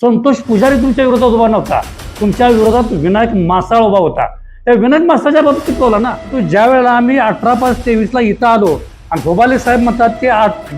संतोष पुजारी तुमच्या विरोधात उभा नव्हता, तुमच्या विरोधात विनायक मासाळ उभा होता. त्या विनायक मासाच्या बाबतीत बोला ना. तो ज्या वेळेला आम्ही 18/5/23ला इथं आलो आणि गोबाले साहेब म्हणतात की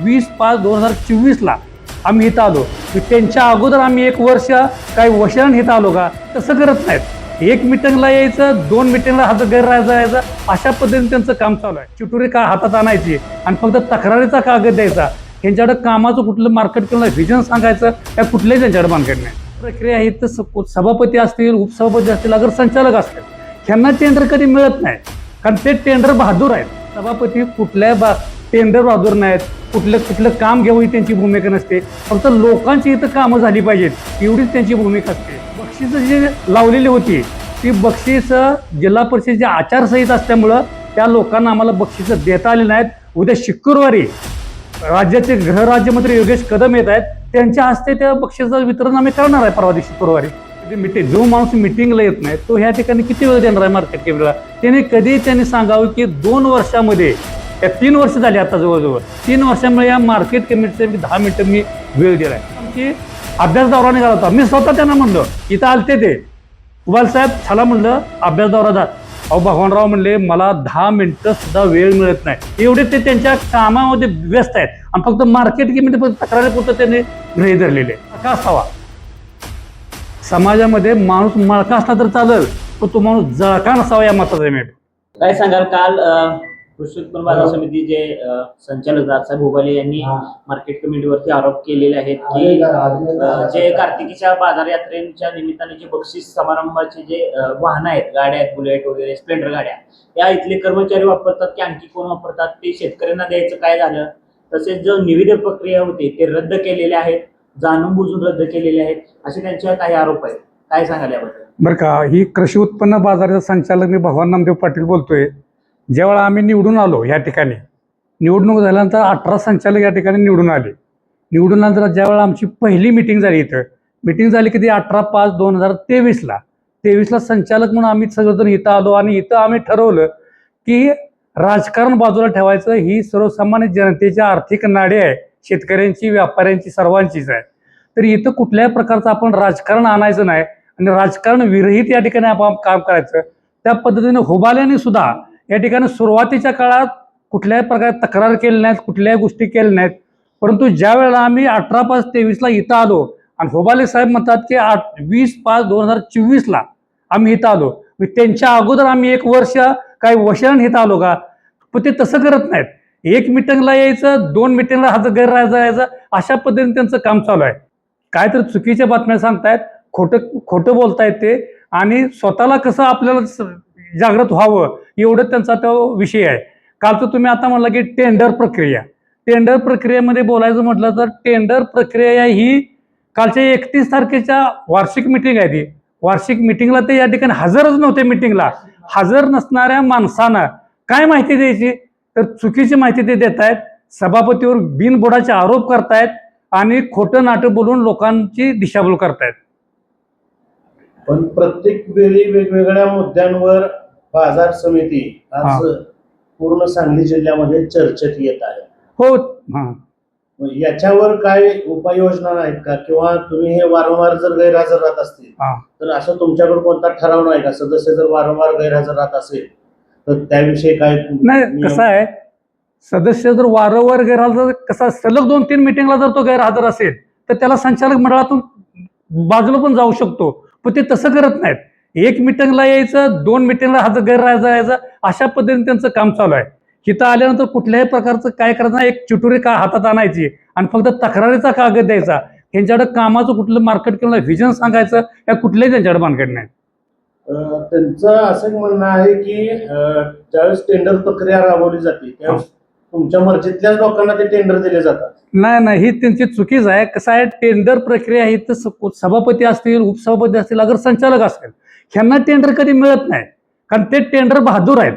20/5/2024ला आम्ही इथं आलो, त्यांच्या अगोदर आम्ही 1 वर्ष काही वशरण इथं आलो का? तसं करत नाहीत. 1 मिटिंगला यायचं, 2 मिटिंगला हात गैरराज यायचं, अशा पद्धतीने त्यांचं काम चालू आहे. चिटुरी का हातात आणायची आणि फक्त तक्रारीचा कागद द्यायचा. यांच्याकडे कामाचं कुठलं मार्केट किंवा व्हिजन सांगायचं त्या कुठल्याही त्यांच्याकडे मार्केट नाही. प्रक्रिया ही तर सभापती असतील, उपसभापती असतील, अगर संचालक असतील, ह्यांना टेंडर कधी मिळत नाही, कारण ते टेंडर बहादूर आहेत. सभापती कुठल्या टेंडर बहादूर नाहीत, कुठलं काम घ्यावं ही त्यांची भूमिका नसते. फक्त लोकांची इथं कामं झाली पाहिजेत एवढीच त्यांची भूमिका असते. बक्षिसं जी लावलेली होती ती बक्षिसं जिल्हा परिषदेची आचारसंहिता असल्यामुळं त्या लोकांना आम्हाला बक्षिसं देता आली नाहीत. उद्या शुक्रवारी राज्याचे गृहराज्यमंत्री योगेश कदम येत आहेत, त्यांच्या हस्ते त्या बक्षिसाचं वितरण आम्ही करणार आहे परवा दिवशी शुक्रवारी. जो माणूस मिटिंगला येत नाही तो ह्या ठिकाणी किती वेळ देणार आहे मार्केट कमिटीला? त्यांनी सांगावं की 2 वर्षामध्ये, या 3 वर्ष झाली आता जवळजवळ 3 वर्षामुळे या मार्केट कमिटीचे 10 मिनिटं मी वेळ दिलाय. आमची अभ्यास दौरा निघाला होता. मी स्वतः त्यांना म्हणलं, इथं आलते ते उबाल साहेब, चला म्हणलं अभ्यास दौरा जा. अहो भगवानराव म्हणले मला 10 मिनिटं सुद्धा वेळ मिळत नाही. एवढे ते त्यांच्या कामामध्ये व्यस्त आहेत आणि फक्त मार्केट कमिटी तक्रारीपुरतं त्यांनी गृहीत धरलेले. का असावा समाजामध्ये? माणूस मळका असला तर चालेल, पण तो माणूस जळका नसावा या मताचा मी. काय सांगाल? काल कृषी उत्पन्न बाजार समितीचे संचालक राजसाहेब उबाले यांनी मार्केट कमिटीवरती आरोप केलेले आहेत की जे कार्तिकीच्या बाजार यात्रेच्या निमित्ताने जे बक्षीस समारंभाचे जे वाहन आहेत, गाड्या आहेत, बुलेट वगैरे स्प्लेंडर गाड्या, त्या इथले कर्मचारी वापरतात की आणखी कोण वापरतात, ते शेतकऱ्यांना द्यायचं काय झालं? तसेच जो निविदा प्रक्रिया होती ते रद्द केलेले आहेत, जाणून बुजून रद्द केलेले आहेत, असे त्यांच्यावर काही आरोप आहेत. काय सांगाल याबद्दल? बरं का, ही कृषी उत्पन्न बाजाराचा संचालक मी भगवान नामदेव पाटील बोलतोय. ज्यावेळा आम्ही निवडून आलो या ठिकाणी, निवडणूक झाल्यानंतर 18 संचालक या ठिकाणी निवडून आले. निवडून आल्यानंतर ज्यावेळेला आमची पहिली मिटिंग झाली, इथं मिटिंग झाली किती 18/5/2023ला. 23ला संचालक म्हणून आम्ही सगळेजण इथं आलो आणि इथं आम्ही ठरवलं की राजकारण बाजूला ठेवायचं. ही सर्वसामान्य जनतेच्या आर्थिक नाडी आहे, शेतकऱ्यांची, व्यापाऱ्यांची, सर्वांचीच आहे. तर इथं कुठल्याही प्रकारचं आपण राजकारण आणायचं नाही आणि राजकारण विरहित या ठिकाणी आपण काम करायचं. त्या पद्धतीने हुबाल्याने सुद्धा या ठिकाणी सुरुवातीच्या काळात कुठल्याही प्रकारे तक्रार केली नाहीत, कुठल्याही गोष्टी केल्या नाहीत. परंतु ज्या वेळेला आम्ही 18/5/23ला इथं आलो आणि हुबाले साहेब म्हणतात की 20/5/2024ला आम्ही इथं आलो, त्यांच्या अगोदर आम्ही 1 वर्ष काही वशरण इथं आलो का? पण ते तसं करत नाहीत. 1 मिटिंगला यायचं, 2 मिटिंगला हात गैरराज यायचं, अशा पद्धतीने त्यांचं काम चालू आहे. काय तर चुकीच्या बातम्या सांगतायत, खोटं बोलतायत ते, आणि स्वतःला कसं आपल्याला जागृत व्हावं एवढं त्यांचा तो विषय आहे. कालचं तुम्ही आता म्हणला की टेंडर प्रक्रियेमध्ये बोलायचं म्हटलं तर टेंडर प्रक्रिया ही कालच्या 31 तारखेच्या वार्षिक मिटिंग आहे. ती वार्षिक मिटिंगला ते या ठिकाणी हजरच नव्हते. मिटिंगला हजर नसणाऱ्या माणसानं काय माहिती द्यायची? तर चुकीची माहिती ते देत आहेत, सभापतीवर बिनबुडाचे आरोप करतायत आणि खोटं नाटक बोलून लोकांची दिशाभूल करतायत. पण प्रत्येक वेळी वेगवेगळ्या मुद्द्यांवर बाजार समिती आज पूर्ण सांगली जिल्ह्यामध्ये चर्चेत येत आहे. हो, याच्यावर काय उपाययोजना नाहीत का? किंवा तुम्ही हे वारंवार जर गैरहजर राहत असतील तर असं तुमच्याकडे कोणता ठराव नाही का? सदस्य जर वारंवार गैरहजर राहत असेल तर त्याविषयी काय नाही? कसं आहे, सदस्य जर वारंवार गैरहजर, कसा सलग 2-3 मिटिंगला जर तो गैरहजर असेल तर त्याला संचालक मंडळातून बाजूला पण जाऊ शकतो. पण ते तसं करत नाहीत. 1 मिटिंगला यायचं, 2 मिटिंगला हात गैरराज यायचं, अशा पद्धतीने त्यांचं काम चालू आहे. इथं आल्यानंतर कुठल्याही प्रकारचं काय करायचं, एक चिटुरी का हातात आणायची आणि फक्त तक्रारीचा कागद द्यायचा. त्यांच्याकडे कामाचं कुठलं मार्केट किंवा व्हिजन सांगायचं या कुठल्याही त्यांच्याकडे मार्केट नाही. त्यांचं असं म्हणणं आहे की ज्यावेळेस टेंडर प्रक्रिया राबवली जाते त्यावेळेस तुमच्या मर्जीतल्याच लोकांना ते टेंडर दिले जातात. नाही, ही त्यांची चुकीच आहे. कसं आहे, टेंडर प्रक्रिया ही तर सभापती असतील, उपसभापती असतील, अगर संचालक असेल, ह्यांना टेंडर कधी मिळत नाही, कारण ते टेंडर बहादूर आहेत.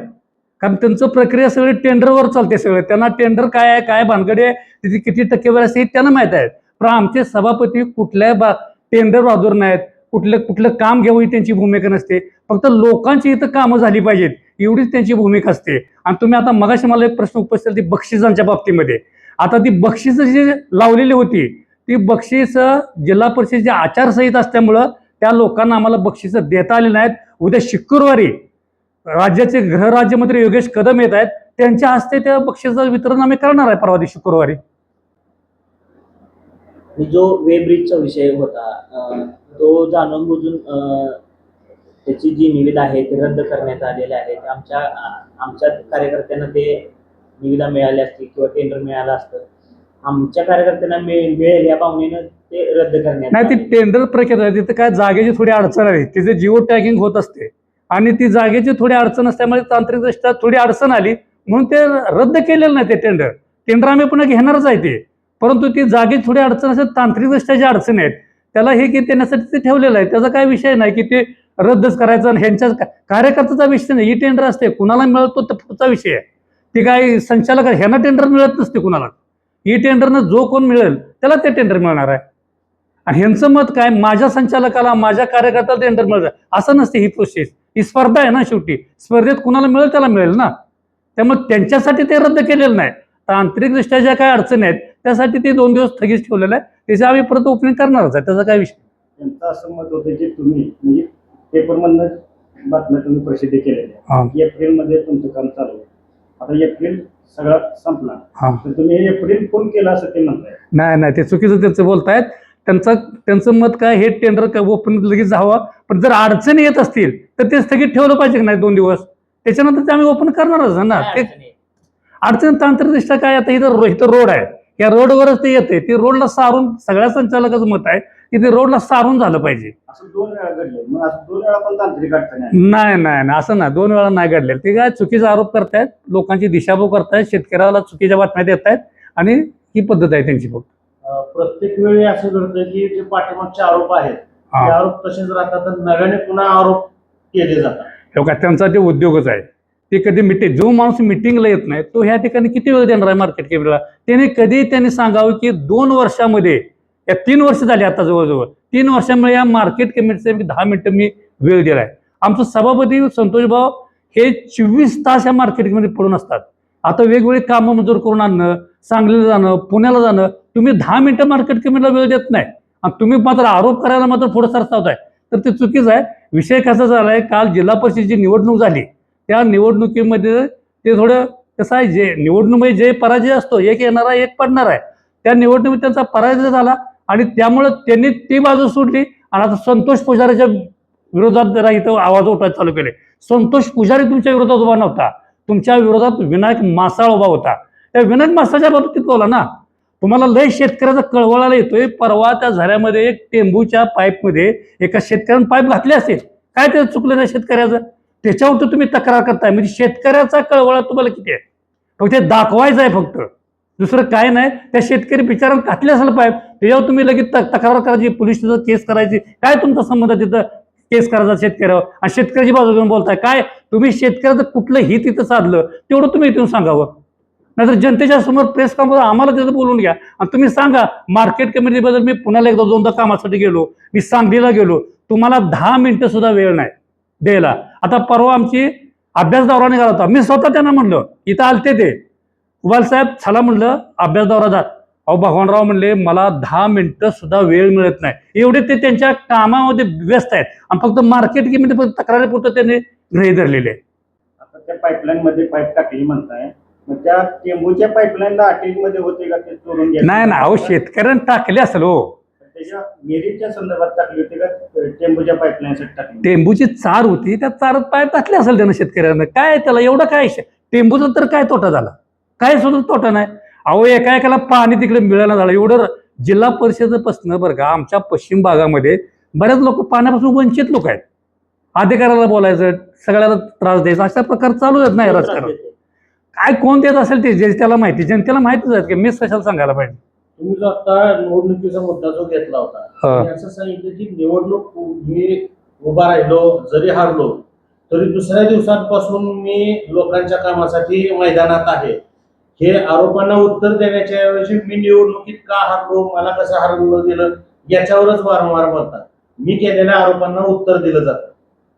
कारण त्यांचं प्रक्रिया सगळी टेंडरवर चालते. सगळे त्यांना टेंडर काय आहे, काय भानगडी आहे, तिथे किती टक्केवारी असते त्यांना माहीत आहे. पण आमचे सभापती कुठल्या टेंडर बहादूर नाहीत, कुठलं काम घ्यावं ही त्यांची भूमिका नसते. फक्त लोकांची इथं कामं झाली पाहिजेत एवढीच त्यांची भूमिका असते. आणि तुम्ही आता मगाशी मला एक प्रश्न उपस्थित ती बक्षिसांच्या बाबतीमध्ये, आता ती बक्षिसं जी लावलेली होती ती बक्षीस जिल्हा परिषदेची आचारसंहिता असल्यामुळं त्या लोकांना आम्हाला बक्षीस देता आली नाहीत. उद्या शुक्रवारी राज्याचे गृहराज्यमंत्री योगेश कदम येत आहेत, त्यांच्या हस्ते त्या बक्षिसाचं वितरण आम्ही करणार आहे परवा दिवशी शुक्रवारी. आणि जो वेब ब्रिजचा विषय होता तो जाणून बुजून त्याची जी निविदा आहे ती रद्द करण्यात आलेली आहे. आमच्या कार्यकर्त्यांना ते निविदा मिळाली असती किंवा टेंडर मिळालं असतं, आमच्या कार्यकर्त्यांना मिळेल या पाहुणीनं ते रद्द करण्यात नाही, ती आले. टेंडर प्रक्रिया आहे, तिथं काय जागेची थोडी अडचण आहे, तिथे जिओ टॅगिंग होत असते आणि ती जागेची थोडी अडचण असल्यामुळे तांत्रिकदृष्ट्या थोडी अडचण आली म्हणून ते रद्द केलेलं नाही. ते टेंडर आम्ही पुन्हा घेणारच आहे ते, परंतु ती जागेची थोडी अडचण असेल, तांत्रिकदृष्ट्या ज्या अडचणी आहेत त्याला हे की देण्यासाठी ते ठेवलेलं आहे. त्याचा काय विषय नाही की ते रद्दच करायचं आणि ह्यांच्या कार्यकर्त्याचा विषय नाही. ही टेंडर असते, कुणाला मिळतो तर पुढचा विषय आहे. ती काय संचालक ह्यांना टेंडर मिळत नसते कुणाला. ही टेंडरनं जो कोण मिळेल त्याला ते टेंडर मिळणार आहे. आणि ह्यांचं मत काय, माझ्या संचालकाला माझ्या कार्यकर्त्याला टेंडर मिळतं असं नसते. ही प्रोसेस, ही स्पर्धा आहे ना, शेवटी स्पर्धेत कुणाला मिळेल त्याला मिळेल ना. त्यामुळे त्यांच्यासाठी ते रद्द केलेलं नाही. तांत्रिकदृष्ट्या ज्या काही अडचणी आहेत त्यासाठी ते 2 दिवस स्थगित ठेवलेलं आहे. त्याचे आम्ही परत ओपनिंग करणारच आहे, त्याचा काय विषय. त्यांचं असं मत होतं की तुम्ही म्हणजे पेपरमधनं बातम्या तुम्ही प्रसिद्ध केलेल्या की एप्रिलमध्ये तुमचं काम चालू आहे. आता एप्रिल सगळा संपला तर तुम्ही हे एप्रिल फोन केला असं ते म्हणताय. नाही, ते चुकीचं त्यांचं बोलतायत. त्यांचं मत काय, हे टेंडर ओपन लगेच जावं, पण जर अडचणी येत असतील तर ते स्थगित ठेवलं पाहिजे की नाही 2 दिवस, त्याच्यानंतर ते आम्ही ओपन करणारच ना. ते अडचण तांत्रिकदृष्ट्या काय, आता इथं रोड आहे, या रोडवरच ते येते. ती रोडला सारून सगळ्या संचालकाचं मत आहे की ते रोडला सारून झालं पाहिजे. असं 2 वेळा घडले, मग असं 2 वेळा पण तांत्रिक अडचण आहे. नाही असं नाही, 2 वेळा नाही घडलेलं. ते काय चुकीचा आरोप करतायत, लोकांची दिशाभूल करतायत, शेतकऱ्याला चुकीच्या बातम्या देत आहेत आणि ही पद्धत आहे त्यांची. फक्त प्रत्येक वेळी असं घडतं की जे पाठीमागचे आरोप आहेत ते आरोप तसेच राहतात तर नव्याने पुन्हा आरोप केले जातात. लोक त्यांचा ते उद्योगच आहे. ते कधी जो माणूस मिटिंगला येत नाही तो ह्या ठिकाणी किती वेळ देणार आहे मार्केट कमिटीला. त्यांनी सांगावं की 2 वर्षामध्ये, या 3 वर्ष झाली आता जवळजवळ 3 वर्षामुळे या मार्केट कमिटीचे 10 मिनिटं मी वेळ दिलाय. आमचं सभापती संतोष भाऊ हे 24 तास या मार्केट कमिटीमध्ये पडून असतात. आता वेगवेगळी कामं मंजूर करून आणणं, सांगलीला जाणं, पुण्याला जाणं, तुम्ही 10 मिनिटं मार्केट कमिटीला वेळ देत नाही आणि तुम्ही मात्र आरोप करायला मात्र पुढे सरसावताय, तर ते चुकीचं आहे. विषय कसा झालाय, काल जिल्हा परिषदेची निवडणूक झाली, त्या निवडणुकीमध्ये ते थोडं कसं आहे, जे निवडणुकीमध्ये जे पराजय असतो, एक येणारा एक पडणार आहे, त्या निवडणुकीत त्यांचा पराजय झाला आणि त्यामुळे त्यांनी ती बाजू सोडली आणि आता संतोष पुजारीच्या विरोधात जरा इथं आवाज उठवायला चालू केले. संतोष पुजारी तुमच्या विरोधात उभा नव्हता, तुमच्या विरोधात विनायक मासाळ उभा होता. त्या विनायक मासाच्या बाबतीत बोला ना. तुम्हाला लय शेतकऱ्याचा कळवळाला येतोय. परवा त्या झऱ्यामध्ये एक टेंबूच्या पाईपमध्ये एका शेतकऱ्यानं पाईप घातले असेल, काय ते चुकलं त्या शेतकऱ्याचं, त्याच्यावर तुम्ही तक्रार करताय. म्हणजे शेतकऱ्याचा कळवळा तुम्हाला किती आहे, फक्त दाखवायचं आहे, फक्त दुसरं काय नाही. त्या शेतकरी बिचारानं घातले असेल पाईप, त्याच्यावर तुम्ही लगेच तक्रार करायची, पोलीस केस करायची. काय तुमचा संबंध तिथं केस करायचा शेतकऱ्यावर आणि शेतकऱ्याची बाजू घेऊन बोलताय काय. तुम्ही शेतकऱ्याचं कुठलं हित तिथं साधलं तेवढं तुम्ही इथून सांगावं, नाहीतर जनतेच्या समोर प्रेस कॉन्फरन्स आम्हाला तिथं बोलून घ्या आणि तुम्ही सांगा मार्केट कमिटीबद्दल मी पुण्याला 1-2दा कामासाठी गेलो, मी सांगलीला गेलो, तुम्हाला 10 मिनिटं सुद्धा वेळ नाही द्यायला. आता परवा आमची अभ्यास दौरा निघाला होता, मी स्वतः त्यांना म्हणलं, इथं आलते ते उबाल साहेब, चला म्हणलं अभ्यास दौरा जा. अहो भगवानराव म्हणले मला 10 मिनिटं सुद्धा वेळ मिळत नाही. एवढे ते त्यांच्या कामामध्ये व्यस्त आहेत आणि फक्त मार्केट कमिटी तक्रारीपुरतं त्यांनी गृहीत धरलेले आहे. आता त्या पाईपलाईन मध्ये पाईप टाकली म्हणताय, मग त्या टेंबूच्या पाईपलाईनला अटॅच मध्ये होते का ते चोरून घ्यायचे? नाही अहो शेतकऱ्यांनी टाकले असेल हो. त्याच्या मेरीच्या संदर्भात टाकली होती का टेंबूच्या पाईपलाईनसाठी टाकली? टेंबूची चार होती, त्या चारात पाईप टाकले असेल त्यानं शेतकऱ्यांना. काय त्याला एवढं काय, टेंबूचा तर काय तोटा झाला, काय सुद्धा तोटा नाही. अहो एका पाणी तिकडे मिळालं झालं. एवढं जिल्हा परिषदेपासून बरं का आमच्या पश्चिम भागामध्ये बरेच लोक पाण्यापासून वंचित लोक आहेत. अधिकाऱ्याला बोलायचं, सगळ्याला त्रास द्यायचा, अशा प्रकार चालू आहेत नाही राजकारण. काय कोण देत असेल ते जे त्याला माहिती, जनतेला माहितीच आहे की मीच कशाला सांगायला पाहिजे. तुम्ही जो आता निवडणुकीचा मुद्दा जो घेतला होता, असं सांगितलं की निवडणूक मी उभा राहिलो जरी हारलो तरी दुसऱ्या दिवसांपासून मी लोकांच्या कामासाठी मैदानात आहे. हे आरोपांना उत्तर देण्याच्या ऐवजी मी निवडणुकीत का हारलो, मला कसं हारलं गेलं याच्यावरच वारंवार बोलतात. मी केलेल्या आरोपांना उत्तर दिलं जातं.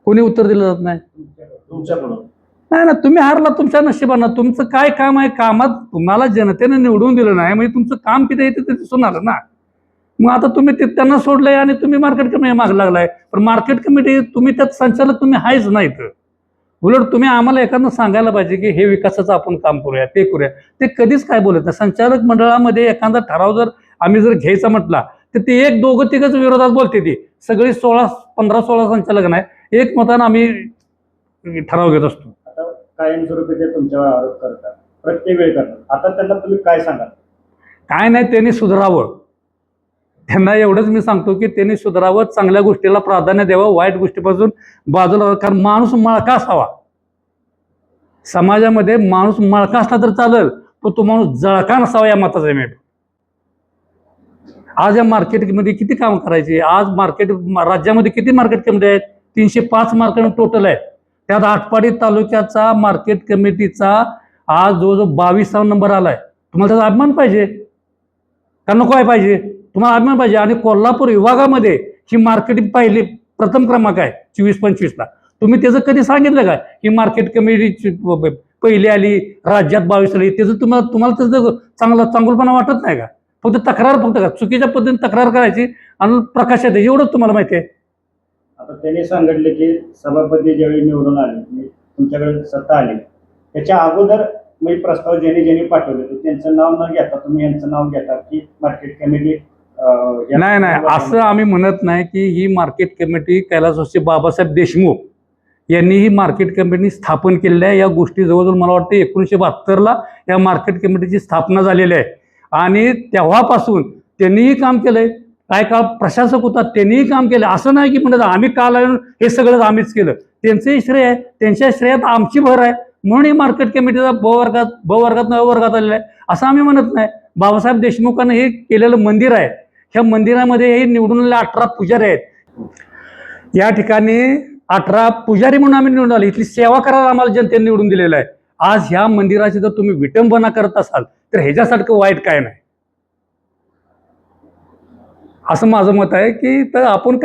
कोणी उत्तर दिलं जात नाही तुमच्याकडून. नाही ना, तुम्ही हारला तुमच्या नशिबानं. तुमचं काय काम आहे, कामात तुम्हाला जनतेने निवडून दिलं नाही म्हणजे तुमचं काम किती येते ते दिसून आलं ना. मग आता तुम्ही त्यांना सोडलंय आणि तुम्ही मार्केट कमिटी मागे लागलाय. पण मार्केट कमिटी तुम्ही त्यात संचालक तुम्ही आहेच नाहीत. उलट तुम्ही आम्हाला एखादं सांगायला पाहिजे की हे विकासाचं आपण काम करूया, ते करूया. ते कधीच काय बोलत नाही. संचालक मंडळामध्ये एखादा ठराव जर आम्ही जर घ्यायचा म्हटला तर ते एक दोघं तिघच विरोधात बोलते. ती सगळी 15-16 संचालक नाही, एक मतानं आम्ही ठराव घेत असतो. आता कायमस्वरूपी ते तुमच्यावर आरोप करतात, प्रत्येक वेळी करतात. आता त्यांना तुम्ही काय सांगाल? काय नाही, त्यांनी सुधारावं. त्यांना एवढंच मी सांगतो की त्यांनी सुधारावं, चांगल्या गोष्टीला प्राधान्य द्यावं, वाईट गोष्टीपासून बाजूला. कारण माणूस मळका असावा समाजामध्ये. माणूस मळका असला तर चालेल, पण तो माणूस जळका नसावा या मताचा मी. आज या मार्केटमध्ये किती काम करायचे? आज राज्यामध्ये किती मार्केट कमिटी आहेत? 305 मार्केट टोटल आहेत. त्यात आटपाडी तालुक्याचा मार्केट कमिटीचा आज जवळजवळ 22वा नंबर आलाय. तुम्हाला त्याचा अभिमान पाहिजे का नको आहे? पाहिजे, तुम्हाला अभिमान पाहिजे. आणि कोल्हापूर विभागामध्ये ही मार्केटिंग पहिली प्रथम क्रमांक आहे 24-25ला. तुम्ही त्याचं कधी सांगितलं का ही मार्केट कमिटी पहिली आली, राज्यात 22 आली? त्याचं तुम्हाला त्याचं चांगलपणा वाटत नाही का? फक्त तक्रार, फक्त का चुकीच्या पद्धतीने तक्रार करायची आणि प्रकाशात यायची, एवढंच तुम्हाला माहिती आहे. आता त्यांनी सांगितले की सभापती ज्यावेळी निवडून आले, तुमच्याकडे सत्ता आली, त्याच्या अगोदर मी प्रस्ताव ज्यांनी पाठवले त्यांचं नाव न घेता तुम्ही यांचं नाव घेता की मार्केट कमिटी? नाही, असं आम्ही म्हणत नाही की ही मार्केट कमिटी कैलासवासी बाबासाहेब देशमुख यांनी ही मार्केट कमिटी स्थापन केलेली आहे. या गोष्टी जवळजवळ मला वाटतं 1972ला या मार्केट कमिटीची स्थापना झालेली आहे. आणि तेव्हापासून त्यांनीही काम केलंय. काय काळ प्रशासक होता, त्यांनीही काम केलं. असं नाही की म्हणत आम्ही काल हे सगळं आम्हीच केलं. त्यांचंही श्रेय आहे, त्यांच्या श्रेयात आमची भर आहे. म्हणून ही मार्केट कमिटीचा ब वर्गात आलेला आहे असं आम्ही म्हणत नाही. बाबासाहेब देशमुखांना हे केलेलं मंदिर आहे. ह्या मंदिरामध्ये हे निवडून आलेले 18 पुजारी आहेत. या ठिकाणी 18 पुजारी म्हणून आम्ही निवडून आले. इथली सेवा करायला आम्हाला जनतेने निवडून दिलेलं आहे. आज ह्या मंदिराची जर तुम्ही विटंबना करत असाल तर ह्याच्यासारखं वाईट काय नाही, असं माझं मत आहे. की तर आपण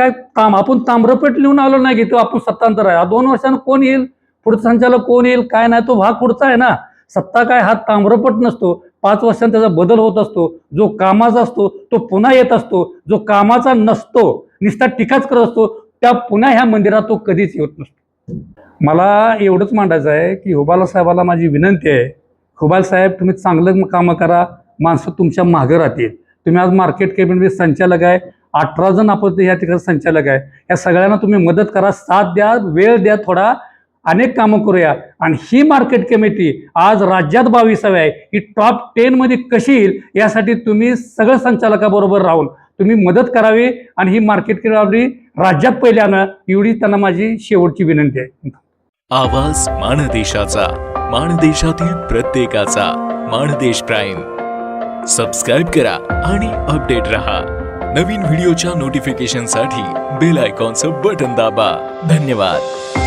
ताम्रपट लिहून आलो नाही की तो आपण सत्तांतर आहे. 2 वर्षांना कोण येईल, पुढचा संचालक कोण येईल, काय नाही, तो भाग पुढचा आहे ना. सत्ता काय हा ताम्रपट नसतो. 5 वर्षांनी त्याचा बदल होत असतो. जो कामाचा असतो तो पुन्हा येत असतो. जो कामाचा नसतो, नुसता टीकाच करत असतो, त्या पुन्हा ह्या मंदिरात तो कधीच येत नसतो. मला एवढंच मांडायचं आहे की हुबाला साहेबाला माझी विनंती आहे, हुबाल साहेब तुम्ही चांगलं कामं करा, माणसं तुमच्या मागं राहतील. तुम्ही आज मार्केट कमिटी संचालक आहे, 18 जण आपण या ठिकाणी संचालक आहे. या सगळ्यांना तुम्ही मदत करा, साथ द्या, वेळ द्या, थोडा अनेक कामं करूया. आणि ही मार्केट कमिटी आज राज्यात 22वी आहे. ही टॉप 10 मध्ये कशी येईल यासाठी तुम्ही सगळं संचालकाबरोबर राहून तुम्ही मदत करावी आणि ही मार्केट कमिटी राज्यात पहिले आणा, एवढी त्यांना माझी शेवटची विनंती आहे. आवाज माणदेशाचा, माणदेशातील प्रत्येकाचा. माणदेश प्राईम सबस्क्राईब करा आणि अपडेट रहा. नवीन व्हिडिओच्या नोटिफिकेशनसाठी बेल आयकॉनचं बटन दाबा. धन्यवाद.